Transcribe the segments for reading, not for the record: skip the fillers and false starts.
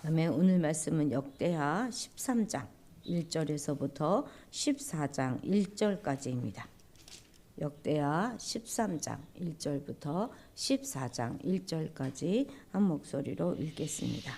아멘. 오늘 말씀은 역대하 13장 1절에서부터 14장 1절까지입니다. 역대하 13장 1절부터 14장 1절까지 한 목소리로 읽겠습니다.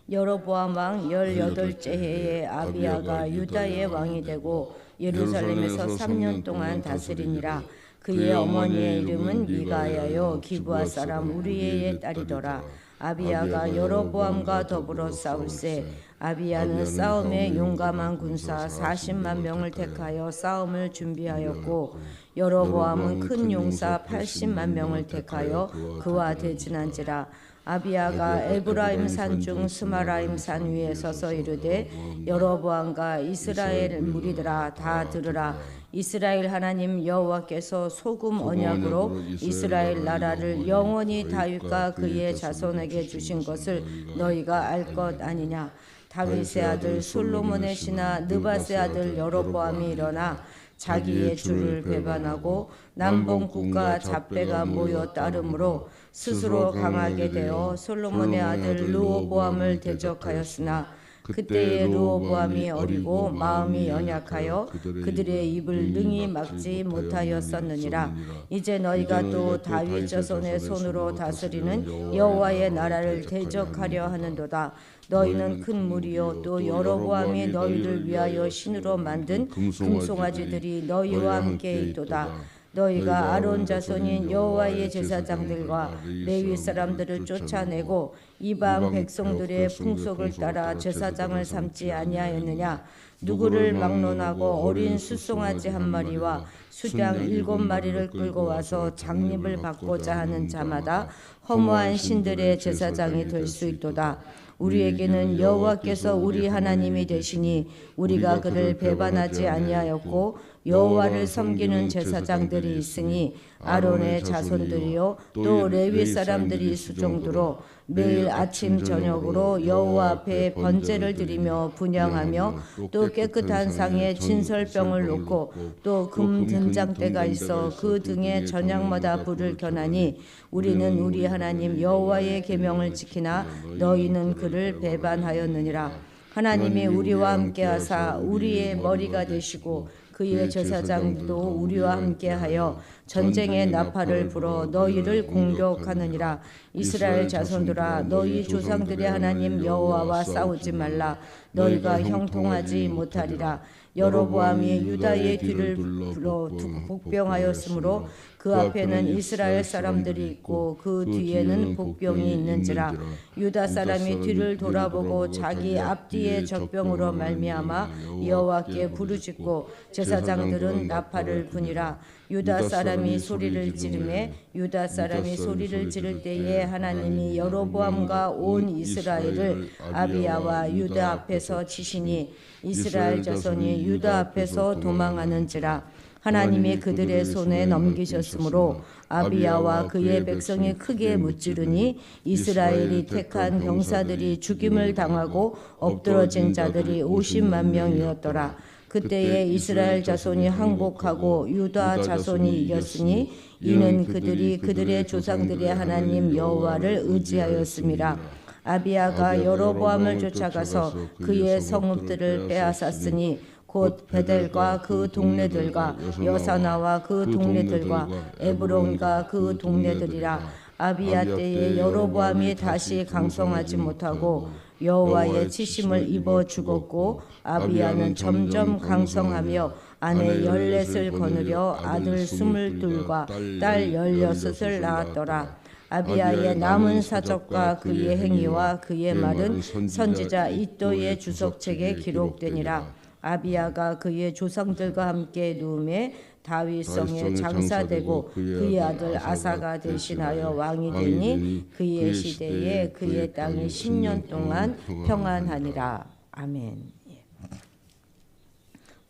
여로보암 왕 18째 해에 아비야가 유다의 왕이 되고 예루살렘에서 3년 동안 다스리니라. 그의 어머니의 이름은 미가야요 기브아 사람 우리엘의 딸이더라. 아비야가 여로보암과 더불어 싸울세. 아비야는 싸움에 용감한 군사 40만 명을 택하여 싸움을 준비하였고 여로보암은 큰 용사 80만 명을 택하여 그와 대진한지라. 아비야가 에브라임 산중 스마라임 산 위에 서서 이르되 여로보암과 이스라엘 무리들아 다 들으라. 이스라엘 하나님 여호와께서 소금 언약으로 이스라엘 나라를 영원히 다윗과 그의 자손에게 주신 것을 너희가 알 것 아니냐. 다윗의 아들 솔로몬의 신하 느밧의 아들 여로보암이 일어나 자기의 주를 배반하고 남봉국과 잡배가 모여 따름으로 스스로 강하게 되어 솔로몬의 아들 르호보암을 대적하였으나 그때의 르호보암이 어리고 마음이 연약하여 그들의 입을 능히 막지 못하였었느니라. 이제 너희가 또 다윗 자손의 손으로 다스리는 여호와의 나라를 대적하려 하는도다. 너희는 큰 무리요 또 여로보암이 너희를 위하여 신으로 만든 금송아지들이 너희와 함께 있도다. 너희가 아론 자손인 여호와의 제사장들과 레위 사람들을 쫓아내고 이방 백성들의 풍속을 따라 제사장을 삼지 아니하였느냐. 누구를 막론하고 어린 숫송아지 한 마리와 수량 7마리를 끌고 와서 장립을 받고자 하는 자마다 허무한 신들의 제사장이 될 수 있도다. 우리에게는 여호와께서 우리 하나님이 되시니 우리가 그를 배반하지 아니하였고 여호와를 섬기는 제사장들이 있으니 아론의 자손들이요 또 레위 사람들이 수종두로 매일 아침 저녁으로 여호와 앞에 번제를 드리며 분향하며 또 깨끗한 상에 진설병을 놓고 또 금 등장대가 있어 그 등에 저녁마다 불을 켜나니 우리는 우리 하나님 여호와의 계명을 지키나 너희는 그를 배반하였느니라. 하나님이 우리와 함께하사 우리의 머리가 되시고 그의 제사장도 우리와 함께하여 전쟁의 나팔을 불어 너희를 공격하느니라. 이스라엘 자손들아 너희 조상들의 하나님 여호와와 싸우지 말라. 너희가 형통하지 못하리라. 여로보암이 유다의 뒤를 불러 복병하였으므로 그 앞에는 이스라엘 사람들이 있고 그 뒤에는 복병이 있는지라. 유다 사람이 뒤를 돌아보고 자기 앞뒤의 적병으로 말미암아 여호와께 부르짖고 제사장들은 나팔을 부니라. 유다 사람이 소리를 지르매 유다 사람이 소리를 지를 때에 하나님이 여로보암과 온 이스라엘을 아비야와 유다 앞에서 치시니 이스라엘 자손이 유다 앞에서 도망하는지라. 하나님이 그들의 손에 넘기셨으므로 아비야와 그의 백성이 크게 무찌르니 이스라엘이 택한 병사들이 죽임을 당하고 엎드러진 자들이 50만 명이었더라. 그때에 이스라엘 자손이 항복하고 유다 자손이 이겼으니 이는 그들이 그들의 조상들의 하나님 여호와를 의지하였음이라. 아비야가 여로보암을 쫓아가서 그의 성읍들을 빼앗았으니 곧 베델과 그 동네들과 여사나와 그 동네들과 에브론과 그 동네들이라. 아비야 때에 여로보암이 다시 강성하지 못하고 여호와의 치심을 입어 죽었고 아비야는 점점 강성하며 아내 14을 거느려 아들 22과 딸 16을 낳았더라. 아비야의 남은 사적과 그의 행위와 그의 말은 선지자 이도의 주석책에 기록되니라. 아비야가 그의 조상들과 함께 누움에 다윗성에 장사되고 그의 아들 아사가 대신하여 왕이 되니 그의 시대에 그의 땅이 10년 동안 평안하니라. 아멘.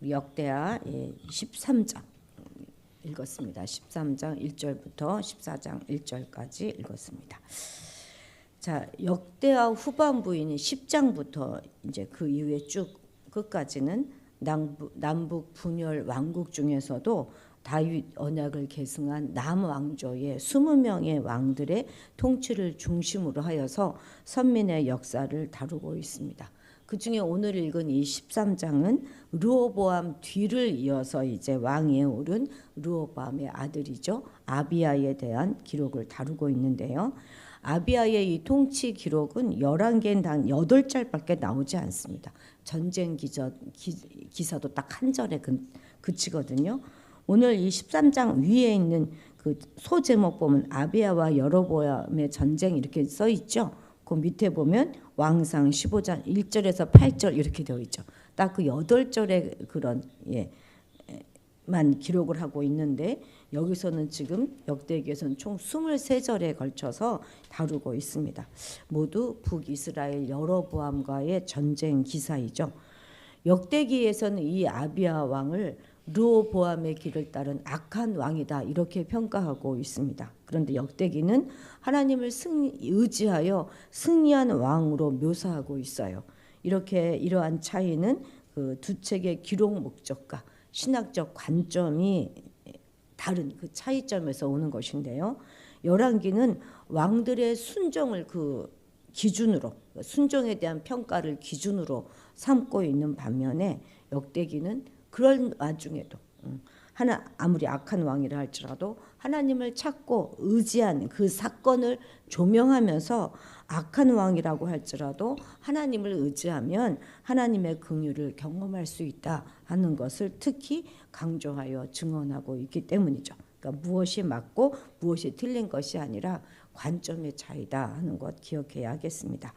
우리 역대하 13장 읽었습니다. 13장 1절부터 14장 1절까지 읽었습니다. 자, 역대하 후반부인 10장부터 이제 그 이후에 쭉 끝까지는 남북 분열 왕국 중에서도 다윗 언약을 계승한 남왕조의 20명의 왕들의 통치를 중심으로 하여서 선민의 역사를 다루고 있습니다. 그 중에 오늘 읽은 이 13장은 르호보암 뒤를 이어서 이제 왕위에 오른 르호보암의 아들이죠. 아비야에 대한 기록을 다루고 있는데요. 아비야의 이 통치 기록은 11개인 단 8절밖에 나오지 않습니다. 전쟁 기사도 딱 한 절에 그치거든요. 오늘 이 13장 위에 있는 그 소제목 보면 아비야와 여로보암의 전쟁 이렇게 써 있죠. 그 밑에 보면 왕상 15장 1절에서 8절 이렇게 되어 있죠. 딱 그 8절의 그런 만 기록을 하고 있는데 여기서는 지금 역대기에서는 총 23절에 걸쳐서 다루고 있습니다. 모두 북이스라엘 여로보암과의 전쟁 기사이죠. 역대기에서는 이 아비야 왕을 르호보암의 길을 따른 악한 왕이다 이렇게 평가하고 있습니다. 그런데 역대기는 하나님을 의지하여 승리한 왕으로 묘사하고 있어요. 이러한 차이는 그 두 책의 기록 목적과 신학적 관점이 다른 그 차이점에서 오는 것인데요. 열왕기는 왕들의 순종을 그 기준으로 순종에 대한 평가를 기준으로 삼고 있는 반면에 역대기는 그런 와중에도 아무리 악한 왕이라 할지라도 하나님을 찾고 의지한 그 사건을 조명하면서 악한 왕이라고 할지라도 하나님을 의지하면 하나님의 긍휼을 경험할 수 있다 하는 것을 특히 강조하여 증언하고 있기 때문이죠. 그러니까 무엇이 맞고 무엇이 틀린 것이 아니라 관점의 차이다 하는 것 기억해야 하겠습니다.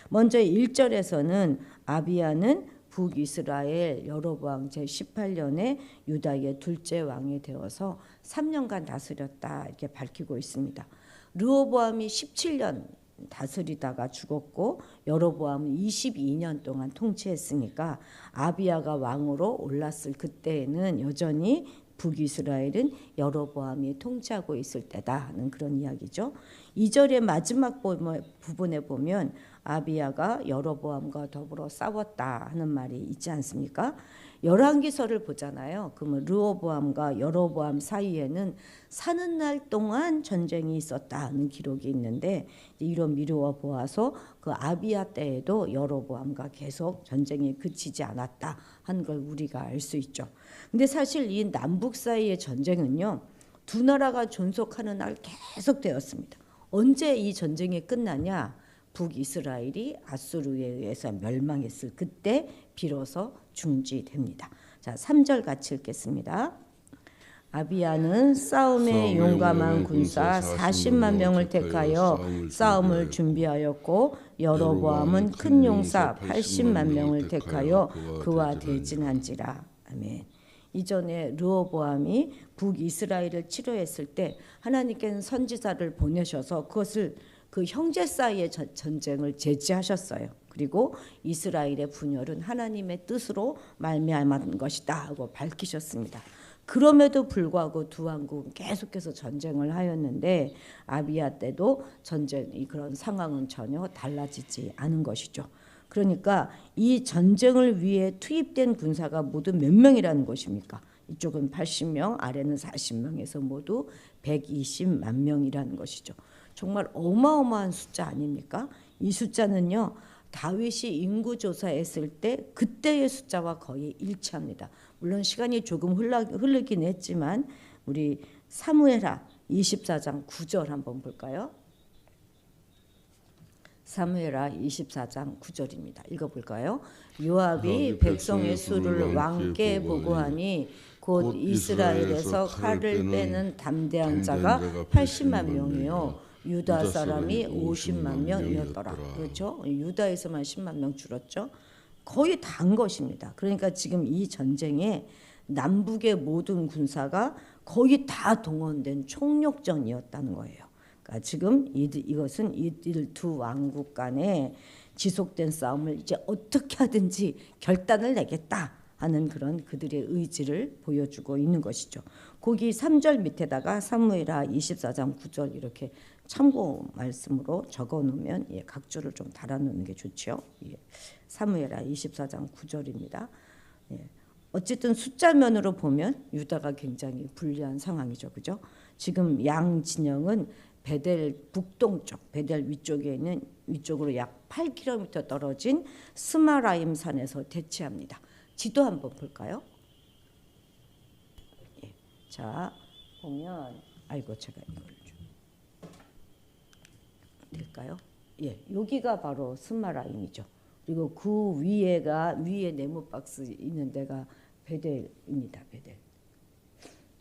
먼저 1절에서는 아비야는 북이스라엘 여로보암 제18년에 유다의 둘째 왕이 되어서 3년간 다스렸다 이렇게 밝히고 있습니다. 르호보암이 17년 다스리다가 죽었고 여로보암은 22년 동안 통치했으니까 아비야가 왕으로 올랐을 그때에는 여전히 북이스라엘은 여로보암이 통치하고 있을 때다 하는 그런 이야기죠. 2절의 마지막 부분에 보면 아비야가 여로보암과 더불어 싸웠다 하는 말이 있지 않습니까? 열왕기서를 보잖아요. 그러면 르호보암과 여로보암 사이에는 사는 날 동안 전쟁이 있었다는 기록이 있는데 이로 미루어 보아서 그 아비야 때에도 여로보암과 계속 전쟁이 그치지 않았다 하는 걸 우리가 알 수 있죠. 근데 사실 이 남북 사이의 전쟁은요. 두 나라가 존속하는 날 계속 되었습니다. 언제 이 전쟁이 끝나냐? 북이스라엘이 아수르에 의해서 멸망했을 그때 비로소 중지됩니다. 자, 3절 같이 읽겠습니다. 아비야는 싸움에 용감한 군사 40만 명을 택하여 싸움을 준비하였고 여로보암은 큰 용사 80만 명을 택하여 그와 대진한지라. 아멘. 이전에 르호보암이 북이스라엘을 치료했을 때 하나님께는 선지자를 보내셔서 그것을 그 형제 사이의 전쟁을 제지하셨어요. 그리고 이스라엘의 분열은 하나님의 뜻으로 말미암은 것이다 하고 밝히셨습니다. 그럼에도 불구하고 두 왕국은 계속해서 전쟁을 하였는데 아비야 때도 그런 상황은 전혀 달라지지 않은 것이죠. 그러니까 이 전쟁을 위해 투입된 군사가 모두 몇 명이라는 것입니까? 이쪽은 80명, 아래는 40명에서 모두 120만 명이라는 것이죠. 정말 어마어마한 숫자 아닙니까? 이 숫자는요. 다윗이 인구조사했을 때 그때의 숫자와 거의 일치합니다. 물론 시간이 조금 흐르긴 했지만 우리 사무엘하 24장 9절 한번 볼까요? 사무엘하 24장 9절입니다. 읽어볼까요? 요압이 백성의 수를 왕께 보고하니 곧 이스라엘에서 칼을 빼는 담대한 자가 80만 명이요 유다 사람이 50만 명이었더라. 그렇죠? 유다에서만 10만 명 줄었죠. 거의 다 한 것입니다. 그러니까 지금 이 전쟁에 남북의 모든 군사가 거의 다 동원된 총력전이었다는 거예요. 그러니까 지금 이것은 이들 두 왕국 간에 지속된 싸움을 이제 어떻게 하든지 결단을 내겠다 하는 그런 그들의 의지를 보여주고 있는 것이죠. 거기 3절 밑에다가 사무엘하 24장 9절 이렇게 참고 말씀으로 적어놓으면 각 줄을 좀 달아놓는 게 좋죠. 사무엘하 24장 9절입니다. 어쨌든 숫자면으로 보면 유다가 굉장히 불리한 상황이죠. 그죠? 지금 양 진영은 베델 북동쪽, 베델 위쪽에 있는 위쪽으로 약 8km 떨어진 스마라임 산에서 대치합니다. 지도 한번 볼까요? 예. 자, 보면 아이고 제가 이걸 좀 될까요? 예, 여기가 바로 스마라임이죠. 그리고 그 위에 네모 박스 있는 데가 베델입니다. 베델.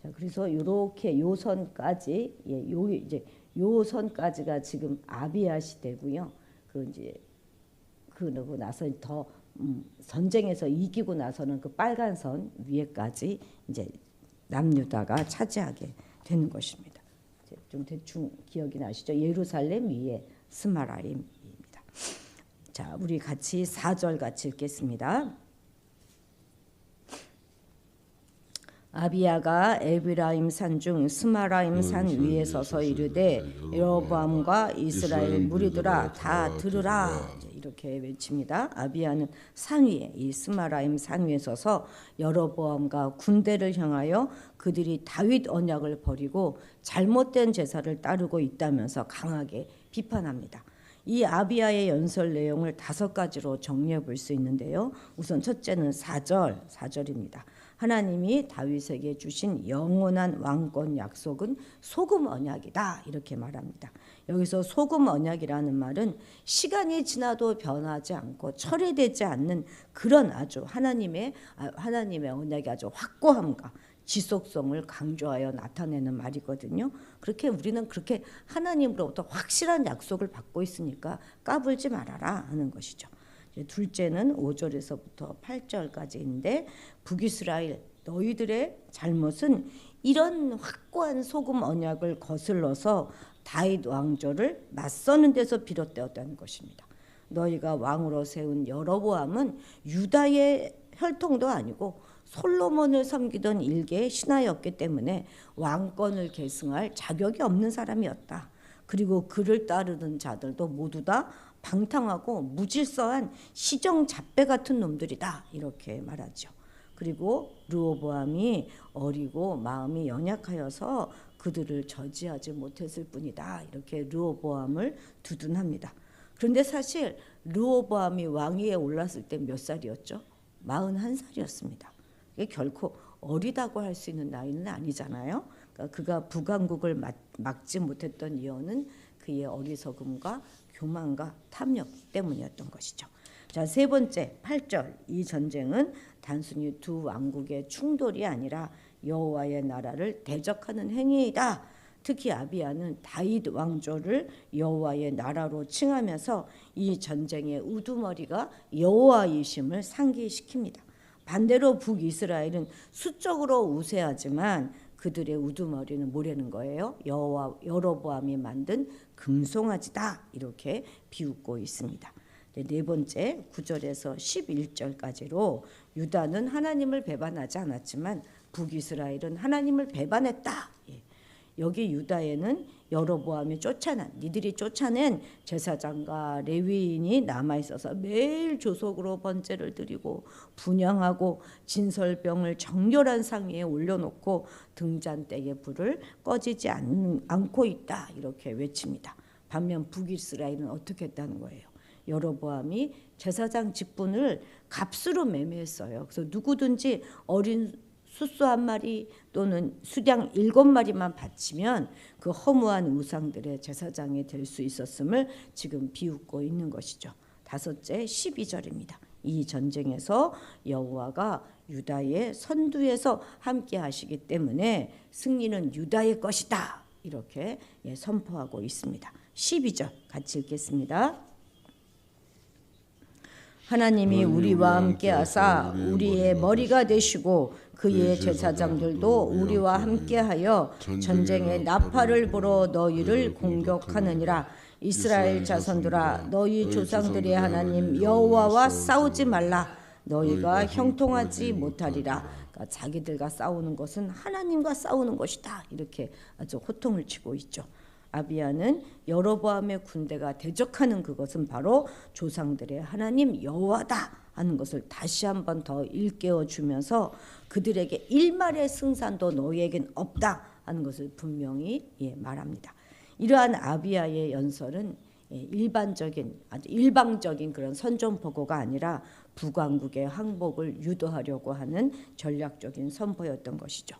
자, 그래서 이렇게 요 선까지 요 이제 요 선까지가 지금 아비야 시대고요. 그 이제 그러고 나서 더 전쟁에서 이기고 나서는 그 빨간 선 위에까지 이제 남유다가 차지하게 되는 것입니다. 좀 대충 기억이 나시죠? 예루살렘 위에 스마라임입니다. 자, 우리 같이 4절 같이 읽겠습니다. 아비야가 에브라임 산 중 스마라임 산 위에 서서 이르되 여로보암과 이스라엘 무리들아 다 들으라, 이렇게 외칩니다. 아비야는 산 위에 이 스마라임 산 위에 서서 여로보암과 군대를 향하여 그들이 다윗 언약을 버리고 잘못된 제사를 따르고 있다면서 강하게 비판합니다. 이 아비야의 연설 내용을 5가지로 정리해 볼 수 있는데요. 우선 첫째는 4절입니다. 하나님이 다윗에게 주신 영원한 왕권 약속은 소금 언약이다, 이렇게 말합니다. 여기서 소금 언약이라는 말은 시간이 지나도 변하지 않고 철회되지 않는 그런 아주 하나님의 언약이 아주 확고함과 지속성을 강조하여 나타내는 말이거든요. 그렇게 우리는 그렇게 하나님으로부터 확실한 약속을 받고 있으니까 까불지 말아라 하는 것이죠. 둘째는 5절에서부터 8절까지인데 북이스라엘 너희들의 잘못은 이런 확고한 소금 언약을 거슬러서 다윗 왕조를 맞서는 데서 비롯되었다는 것입니다. 너희가 왕으로 세운 여로보암은 유다의 혈통도 아니고 솔로몬을 섬기던 일개의 신하였기 때문에 왕권을 계승할 자격이 없는 사람이었다. 그리고 그를 따르는 자들도 모두 다 방탕하고 무질서한 시정잡배 같은 놈들이다, 이렇게 말하죠. 그리고 르호보암이 어리고 마음이 연약하여서 그들을 저지하지 못했을 뿐이다, 이렇게 르호보암을 두둔합니다. 그런데 사실 르호보암이 왕위에 올랐을 때 몇 살이었죠? 41살이었습니다. 이게 결코 어리다고 할 수 있는 나이는 아니잖아요. 그러니까 그가 북왕국을 막지 못했던 이유는 그의 어리석음과 교만과 탐욕 때문이었던 것이죠. 자, 세 번째 8절, 이 전쟁은 단순히 두 왕국의 충돌이 아니라 여호와의 나라를 대적하는 행위이다. 특히 아비야는 다윗 왕조를 여호와의 나라로 칭하면서 이 전쟁의 우두머리가 여호와이심을 상기시킵니다. 반대로 북이스라엘은 수적으로 우세하지만 그들의 우두머리는 뭐라는 거예요? 여로보암이 만든 금송아지다, 이렇게 비웃고 있습니다. 네 번째 9절에서 11절까지로 유다는 하나님을 배반하지 않았지만 북이스라엘은 하나님을 배반했다. 여기 유다에는 여로보암이 니들이 쫓아낸 제사장과 레위인이 남아있어서 매일 조속으로 번제를 드리고 분향하고 진설병을 정결한 상 위에 올려놓고 등잔대의 불을 꺼지지 않고 있다, 이렇게 외칩니다. 반면 북이스라엘은 어떻게 했다는 거예요? 여로보암이 제사장 직분을 값으로 매매했어요. 그래서 누구든지 어린 숫소 1마리 또는 수량 7마리만 바치면 그 허무한 우상들의 제사장이 될 수 있었음을 지금 비웃고 있는 것이죠. 다섯째 12절입니다. 이 전쟁에서 여호와가 유다의 선두에서 함께 하시기 때문에 승리는 유다의 것이다, 이렇게 선포하고 있습니다. 12절 같이 읽겠습니다. 하나님이 우리와 함께 하사 우리의 머리가 되시고 그의 제사장들도 우리와 함께하여 전쟁의 나팔을 불어 너희를 공격하느니라. 이스라엘 자손들아, 너희 조상들의 하나님 여호와와 싸우지 말라. 너희가 형통하지 못하리라. 그러니까 자기들과 싸우는 것은 하나님과 싸우는 것이다, 이렇게 아주 호통을 치고 있죠. 아비야는 여로보암의 군대가 대적하는 그것은 바로 조상들의 하나님 여호와다 하는 것을 다시 한번 더 일깨워 주면서 그들에게 일말의 승산도 너희에겐 없다 하는 것을 분명히 말합니다. 이러한 아비야의 연설은 일반적인 아주 일방적인 그런 선전포고가 아니라 북왕국의 항복을 유도하려고 하는 전략적인 선포였던 것이죠.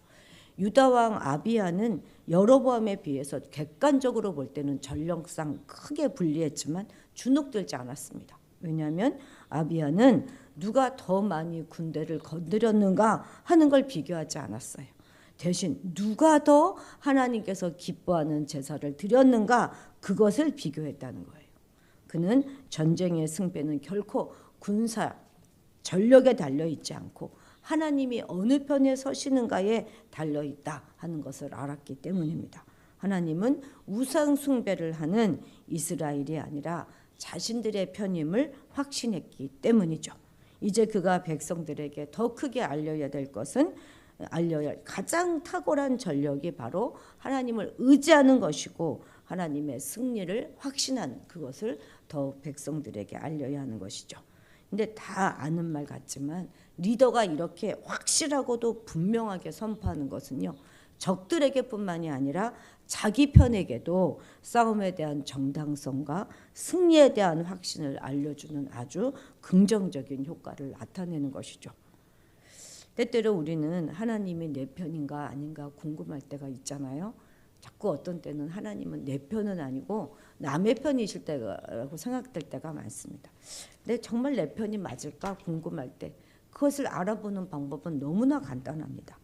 유다 왕 아비야는 여로보암에 비해서 객관적으로 볼 때는 전력상 크게 불리했지만 주눅들지 않았습니다. 왜냐하면 아비야는 누가 더 많이 군대를 건드렸는가 하는 걸 비교하지 않았어요. 대신 누가 더 하나님께서 기뻐하는 제사를 드렸는가 그것을 비교했다는 거예요. 그는 전쟁의 승패는 결코 군사 전력에 달려있지 않고 하나님이 어느 편에 서시는가에 달려있다 하는 것을 알았기 때문입니다. 하나님은 우상 숭배를 하는 이스라엘이 아니라 자신들의 편임을 확신했기 때문이죠. 이제 그가 백성들에게 더 크게 알려야 될 것은 알려야 할 가장 탁월한 전력이 바로 하나님을 의지하는 것이고 하나님의 승리를 확신한 그것을 더 백성들에게 알려야 하는 것이죠. 근데 다 아는 말 같지만 리더가 이렇게 확실하고도 분명하게 선포하는 것은요. 적들에게뿐만이 아니라 자기 편에게도 싸움에 대한 정당성과 승리에 대한 확신을 알려주는 아주 긍정적인 효과를 나타내는 것이죠. 때때로 우리는 하나님이 내 편인가 아닌가 궁금할 때가 있잖아요. 자꾸 어떤 때는 하나님은 내 편은 아니고 남의 편이실 때라고 생각될 때가 많습니다. 근데 정말 내 편이 맞을까 궁금할 때 그것을 알아보는 방법은 너무나 간단합니다.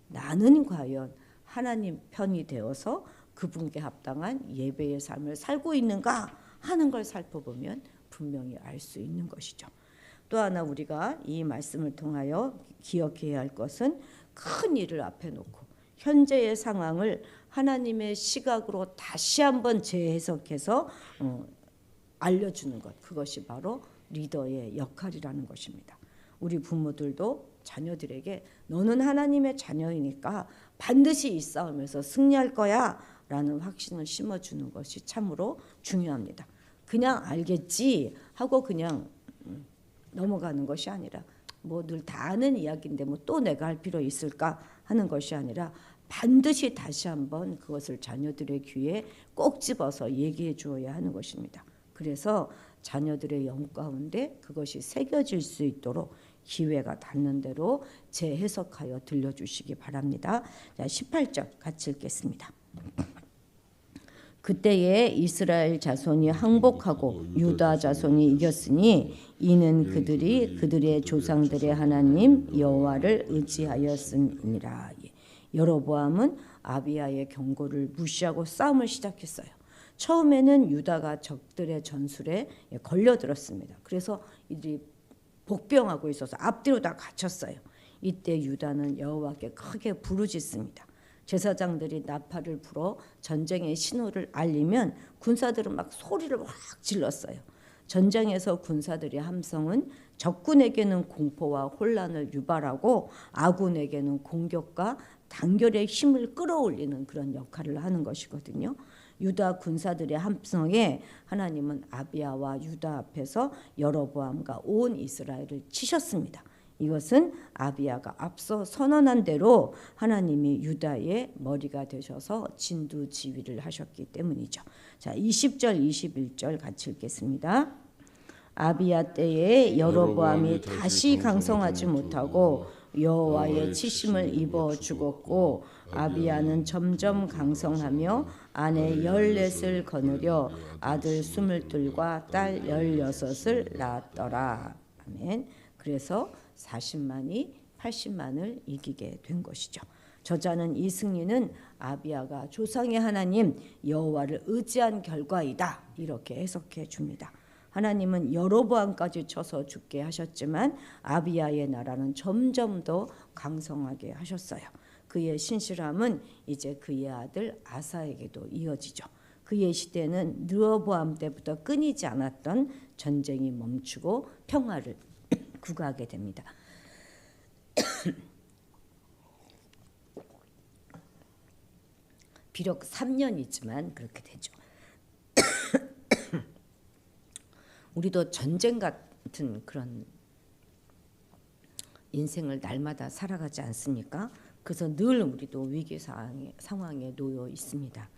나는 과연 하나님 편이 되어서 그분께 합당한 예배의 삶을 살고 있는가 하는 걸 살펴보면 분명히 알 수 있는 것이죠. 또 하나 우리가 이 말씀을 통하여 기억해야 할 것은 큰 일을 앞에 놓고 현재의 상황을 하나님의 시각으로 다시 한번 재해석해서 알려주는 것, 그것이 바로 리더의 역할이라는 것입니다. 우리 부모들도 자녀들에게 너는 하나님의 자녀이니까 반드시 이 싸움에서 승리할 거야 라는 확신을 심어주는 것이 참으로 중요합니다. 그냥 알겠지 하고 그냥 넘어가는 것이 아니라 뭐 늘 다 아는 이야기인데 뭐 또 내가 할 필요 있을까 하는 것이 아니라 반드시 다시 한번 그것을 자녀들의 귀에 꼭 집어서 얘기해 주어야 하는 것입니다. 그래서 자녀들의 영 가운데 그것이 새겨질 수 있도록 기회가 닿는 대로 재해석하여 들려주시기 바랍니다. 자, 18절 같이 읽겠습니다. 그때에 이스라엘 자손이 항복하고 유다 자손이 이겼으니 이는 그들이 그들의 조상들의 하나님 여호와를 의지하였음이니라. 여로보암은 아비야의 경고를 무시하고 싸움을 시작했어요. 처음에는 유다가 적들의 전술에 걸려들었습니다. 그래서 이들이 복병하고 있어서 앞뒤로 다 갇혔어요. 이때 유다는 여호와께 크게 부르짖습니다. 제사장들이 나팔을 불어 전쟁의 신호를 알리면 군사들은 막 소리를 확 질렀어요. 전쟁에서 군사들의 함성은 적군에게는 공포와 혼란을 유발하고 아군에게는 공격과 단결의 힘을 끌어올리는 그런 역할을 하는 것이거든요. 유다 군사들의 함성에 하나님은 아비야와 유다 앞에서 여로보암과 온 이스라엘을 치셨습니다. 이것은 아비야가 앞서 선언한 대로 하나님이 유다의 머리가 되셔서 진두지휘를 하셨기 때문이죠. 자, 20절 21절 같이 읽겠습니다. 아비야 때에 여로보암이 다시 강성하지 못하고 여호와의 치심을 입어 죽었고 아비야는 점점 강성하며 아내 14을 거느려 아들 22과 딸 16을 낳았더라. 아멘. 그래서 40만이 80만을 이기게 된 것이죠. 저자는 이 승리는 아비야가 조상의 하나님 여호와를 의지한 결과이다 이렇게 해석해 줍니다. 하나님은 여로보암까지 쳐서 죽게 하셨지만 아비야의 나라는 점점 더 강성하게 하셨어요. 그의 신실함은 이제 그의 아들 아사에게도 이어지죠. 그의 시대는 르호보암 때부터 끊이지 않았던 전쟁이 멈추고 평화를 구가하게 됩니다. 비록 3년이지만 그렇게 되죠. 우리도 전쟁 같은 그런 인생을 날마다 살아가지 않습니까? 그래서 늘 우리도 위기 상황에 놓여 있습니다.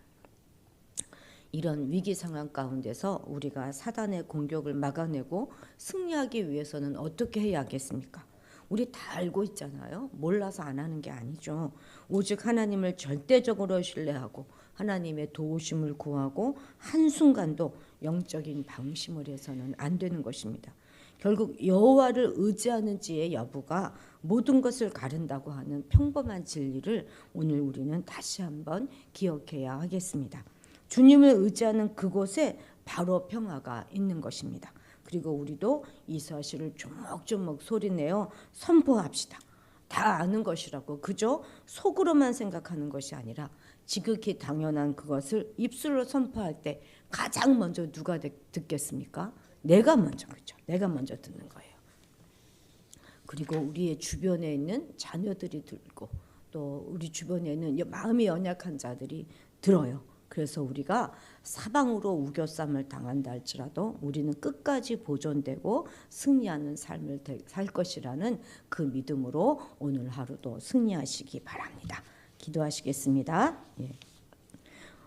이런 위기 상황 가운데서 우리가 사단의 공격을 막아내고 승리하기 위해서는 어떻게 해야 하겠습니까? 우리 다 알고 있잖아요. 몰라서 안 하는 게 아니죠. 오직 하나님을 절대적으로 신뢰하고 하나님의 도우심을 구하고 한순간도 영적인 방심을 해서는 안 되는 것입니다. 결국 여호와를 의지하는 지의 여부가 모든 것을 가른다고 하는 평범한 진리를 오늘 우리는 다시 한번 기억해야 하겠습니다. 주님을 의지하는 그곳에 바로 평화가 있는 것입니다. 그리고 우리도 이 사실을 조목조목 소리내어 선포합시다. 다 아는 것이라고 그저 속으로만 생각하는 것이 아니라 지극히 당연한 그것을 입술로 선포할 때 가장 먼저 누가 듣겠습니까? 내가 먼저, 그렇죠? 내가 먼저 듣는 거예요. 그리고 우리의 주변에 있는 자녀들이 들고 또 우리 주변에 있는 마음이 연약한 자들이 들어요. 그래서 우리가 사방으로 우겨쌈을 당한다 할지라도 우리는 끝까지 보존되고 승리하는 삶을 살 것이라는 그 믿음으로 오늘 하루도 승리하시기 바랍니다. 기도하시겠습니다. 예.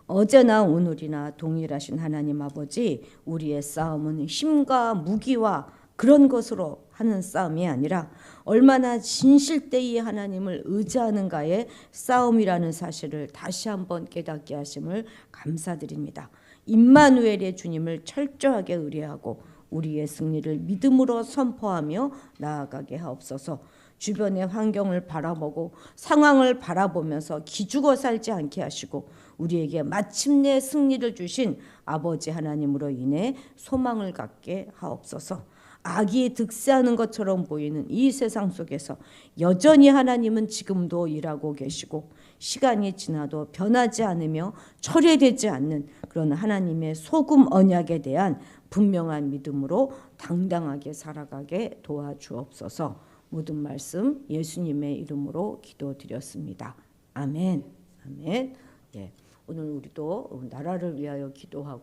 어제나 오늘이나 동일하신 하나님 아버지, 우리의 싸움은 힘과 무기와 그런 것으로 하는 싸움이 아니라 얼마나 진실되이 하나님을 의지하는가의 싸움이라는 사실을 다시 한번 깨닫게 하심을 감사드립니다. 임마누엘의 주님을 철저하게 의뢰하고 우리의 승리를 믿음으로 선포하며 나아가게 하옵소서. 주변의 환경을 바라보고 상황을 바라보면서 기죽어 살지 않게 하시고 우리에게 마침내 승리를 주신 아버지 하나님으로 인해 소망을 갖게 하옵소서. 악이 득세하는 것처럼 보이는 이 세상 속에서 여전히 하나님은 지금도 일하고 계시고 시간이 지나도 변하지 않으며 철회되지 않는 그런 하나님의 소금 언약에 대한 분명한 믿음으로 당당하게 살아가게 도와주옵소서. 모든 말씀 예수님의 이름으로 기도드렸습니다. 아멘. 아멘. 예. 오늘 우리도 나라를 위하여 기도하고